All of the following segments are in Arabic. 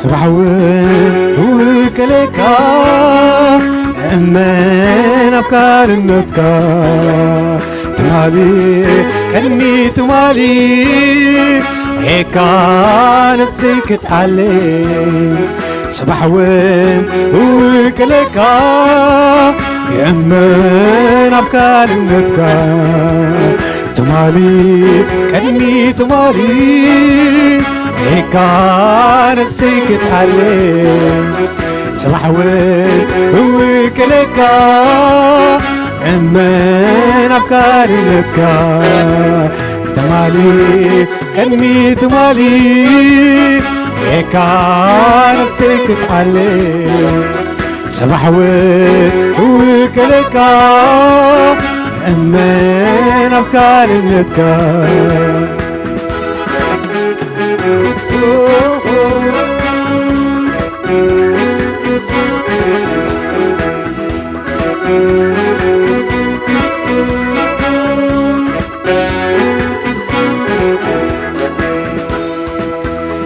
صباحوين وكلك أمان أفكار النتكا تمالي كلمي تمالي هيكا نفسي كتعلي صباحوين وكلك أمان أفكار النتكا تمالي كلمي تمالي هيكا نفسي كتعلم صباحوين وكلكا أمان أفكاري نتكا تمالي كلمي تمالي هيكا نفسي كتعلم صباحوين وكلكا أمان أفكاري نتكا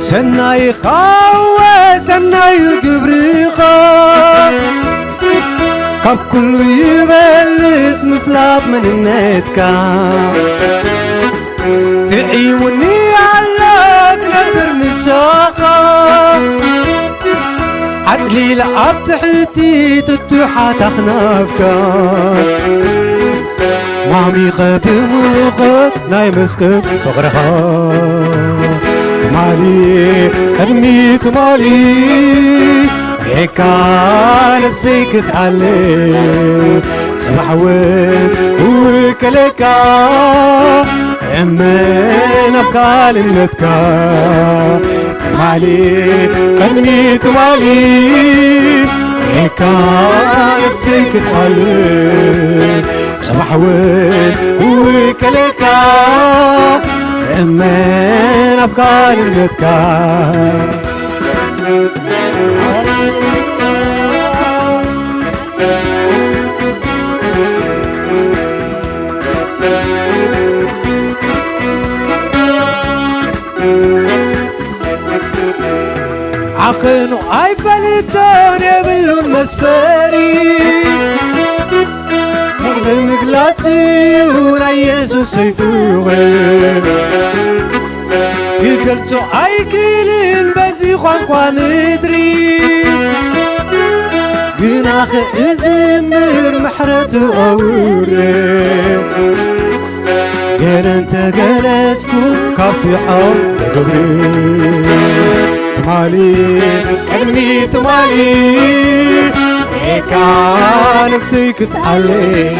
سناي خاوة سناي قبريخا قب كله يبلس مفلاط من النتكا تعيوني علىك نبر مساقا عزلي لعب تحتي تتوحى تخنافكا مامي خب موقت ناي مسكب فغرخا تمالي كلمي تمالي هيكا نفسي كتعلي صباحوين وكلكا أمان أفكار النتكا تمالي كلمي تمالي هيكا نفسي كتعلي صباحوين وكلكا أمان أفكار النتكا عقنو اي بلدون يبلون مسفري مغلل مقلاسي ولا يسوس سيفوغي يقلتو اي كيلين بزي خوانكوا مدري قناخ ازمر محرد اوري قال انت قلتكو كافي حول قبري تمالي كلمي تمالي هيكا نفسي كتعلي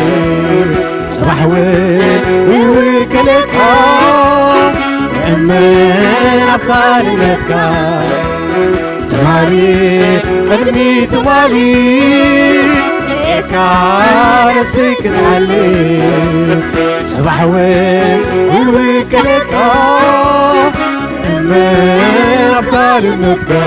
صباحوين وكلكا أمان أفكار النتكا تمالي كلمي تمالي هيكا نفسي كتعلي صباحوين وكلكا أمان أفكار النتكا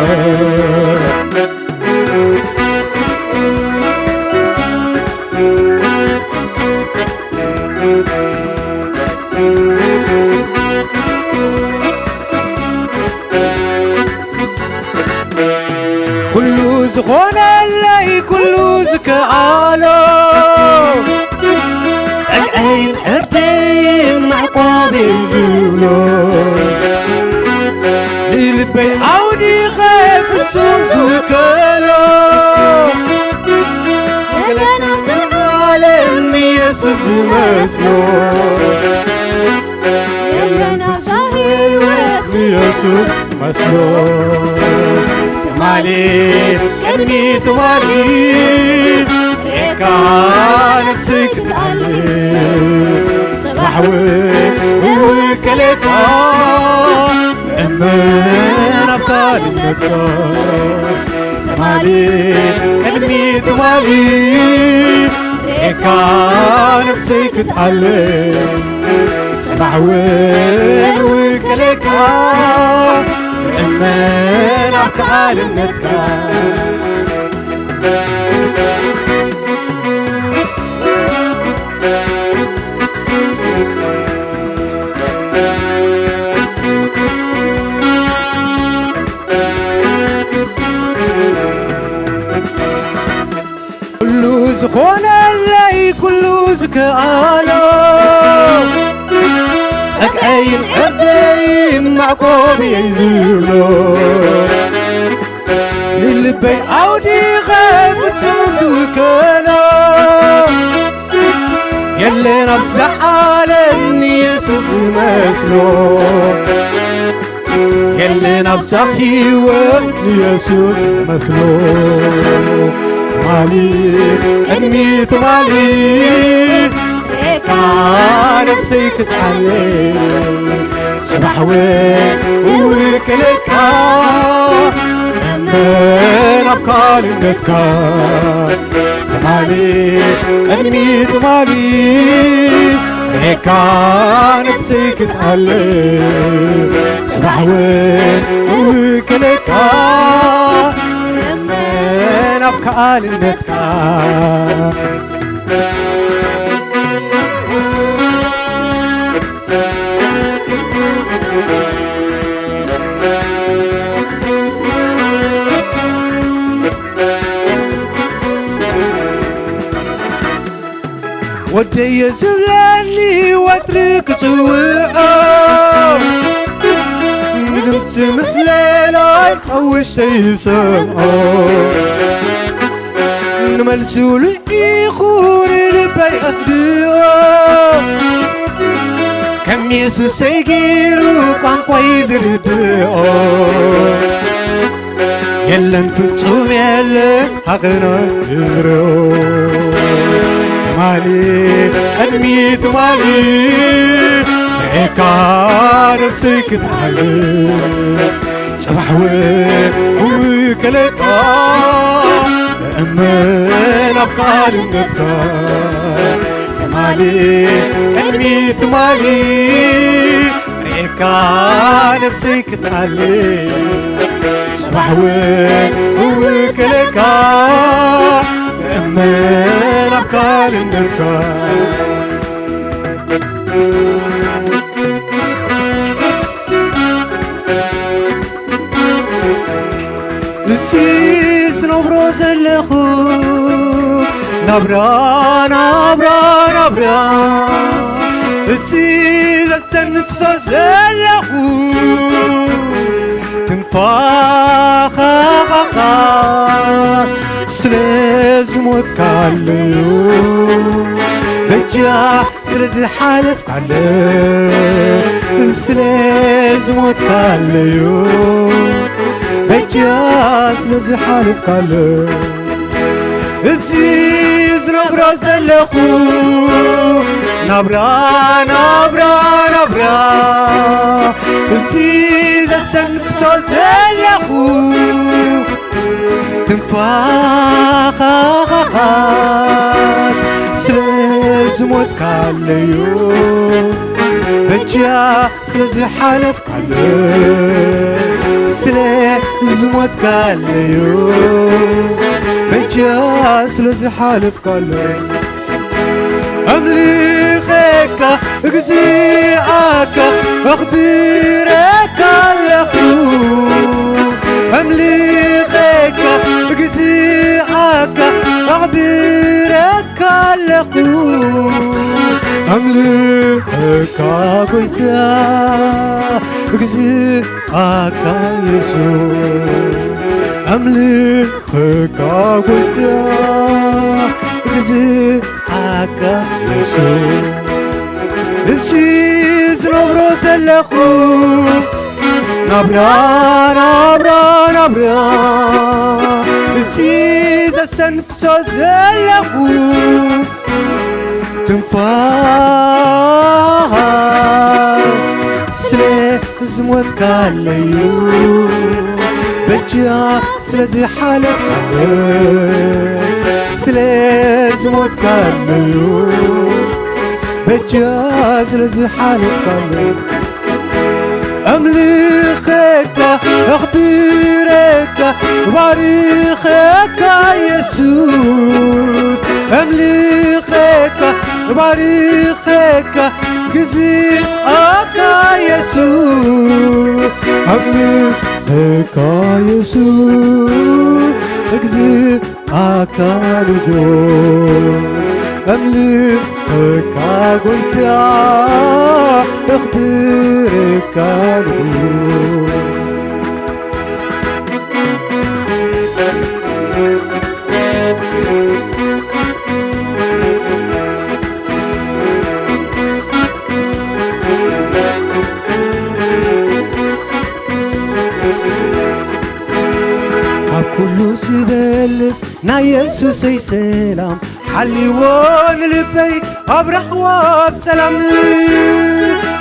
كلو زخون اللي كلو زكعالو سقعين عرتين معقوبين زولو للبي عودي خاف تصوم زوكالو قلنا في العالم يسوس مسلو قلنا زاهي وقت يسوس مسلو تمالي كلمي تمالي هيكا نفسي كتعلي صباحوين وكلكا أمان أفكار النتكا تمالي كلمي تمالي هيكا نفسي كتعلي صباحوين وكلكا أمان أفكار النتكا كألو سقعين عردين معكم يزلو للبي عودي غافتهم توكلو يلينا بزعالني يسوس مسلو يلينا بزحيوة يسوس مسلو تمالي أنمي تمالي نفسي تتحلي صباح وكلك من أبقى لنتك تمالي أنمي تمالي هيكا نفسي تتحلي صباح وكلك من أبقى لنتك ودي يزلني واترك سوء نفس محلالك أول شي سمعه نملسو لإيخور البي أهدئه كم يسو سيجيرو قانقوا يزردئه يلن فلسوم يلن حقنا يغرو تمالي أنمي تمالي هيكا نفسك تحلي صباح وكلتا أمن أبقى لنتك تمالي أنمي تمالي هيكا نفسك تحلي صباح وكلتا أمن أبقى لنتك السيس نبرو زلخو نبرا نبرا نبرا السيس السنفسو زلخو تنفاخ سلز موت كاليو بجا سلز حالف كاليو سلز موت كاليو بجا سلز حالف كاليو الزيز نبرا زلخو نبرا نبرا نبرا الزيز السنفسو زلخو تنفاخ سلز موت كاليو بجا سلز حالف كاليو سلز موت كاليو بجا سلز حالف كاليو أمليخك اجزيئك اخبرك الأخوك أمليخك اجزيئك اخبرك الأخوك أمليخك قويتا اجزيئك يسوع أمليخك قويتا اجزيئك يسوع السيز نبرو زلخو نبرا نبرا نبرا السيز السنفسو زلخو تنفاس سلز موت كاليو بجا سلزي حالك سلز موت كاليو بجا سلزي حالك أمليخك أخبرك باريخك يسوع أمليخك باريخك جزيئك يسوع أمليخك يسوع جزيئك نقول أمليخك تكاغلتا اخبرك عنه كله سبلس نا يسوسي سلام حليون لبي أبرح وبسلام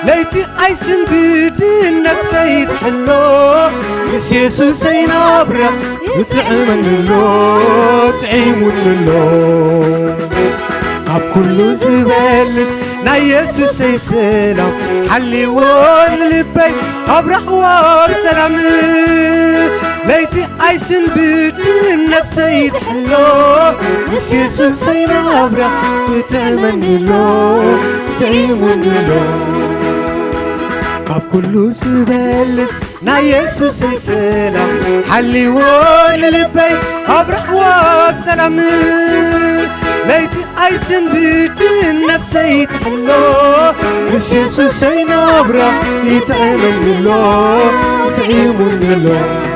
ليتي عيسن بدين نفسي تحلو بس يسوسي نابرح يتعمل له تعيمون له عب كله سبلس نا يسوسي سلام حليون لبي أبرح وبسلام ليتي عيسن بدين نفسي تحلو بس يسوسي نابرح يتمنى له تعيمون له قاب كله سبلس نا يسوسي سلام حليون لبي أبرح وبسلام ليتي عيسن بدين نفسي تحلو بس يسوسي نابرح يتمنى له تعيمون له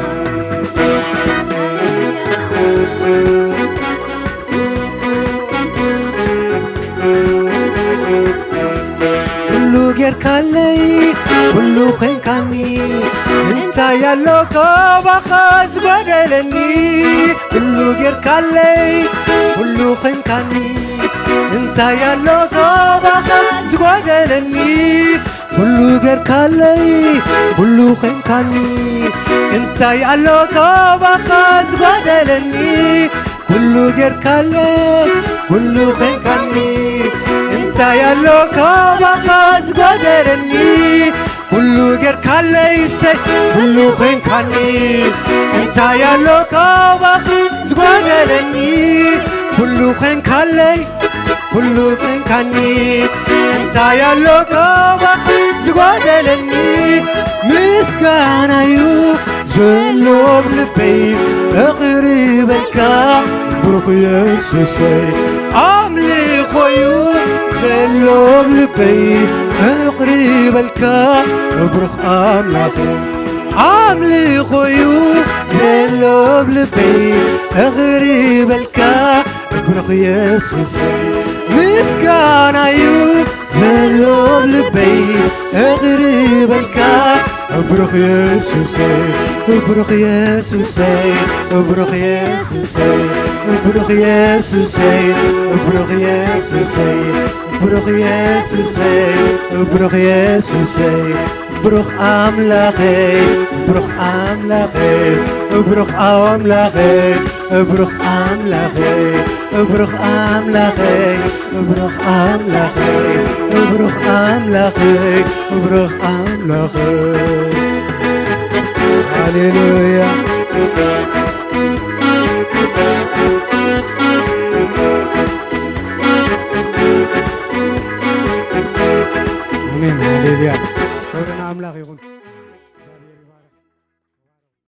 كله غير كالي كله خين كاني انت يالو كوباخاز بدلني كله غير كالي كله خين كاني انت يالو كوباخاز بدلني كله غير كالي كله خين كاني انت يالو كوباخاز بدلني كله غير كالي كله خين كاني انت يالو كوباخاز بدلني كله غير كالي سي كله خين كاني انت يالو كوباخاز بدلني كله خين كالي كله خين كاني انت يالو كوباخاز بدلني مسكانا يو زلو بلبي اقربك بروح يسوسي عملي خويو زلو بلبي اقربك بروح املاخي عملي خويو زلو بلبي اقربك بروح يسوسي مسكانا يو زلو بلبي اقربك بروح يسوسي بروح يسوسي بروح يسوسي بروح يسوسي بروح يسوسي بروح يسوسي بروح يسوسي بروح أملاخي بروح أملاخي بروح أملاخي بروح أملاخي بروح أملاخي بروح أملاخي بروح أملاخي بروح أملاخي هاليلويا آمين هاليلويا شكرا أملاخي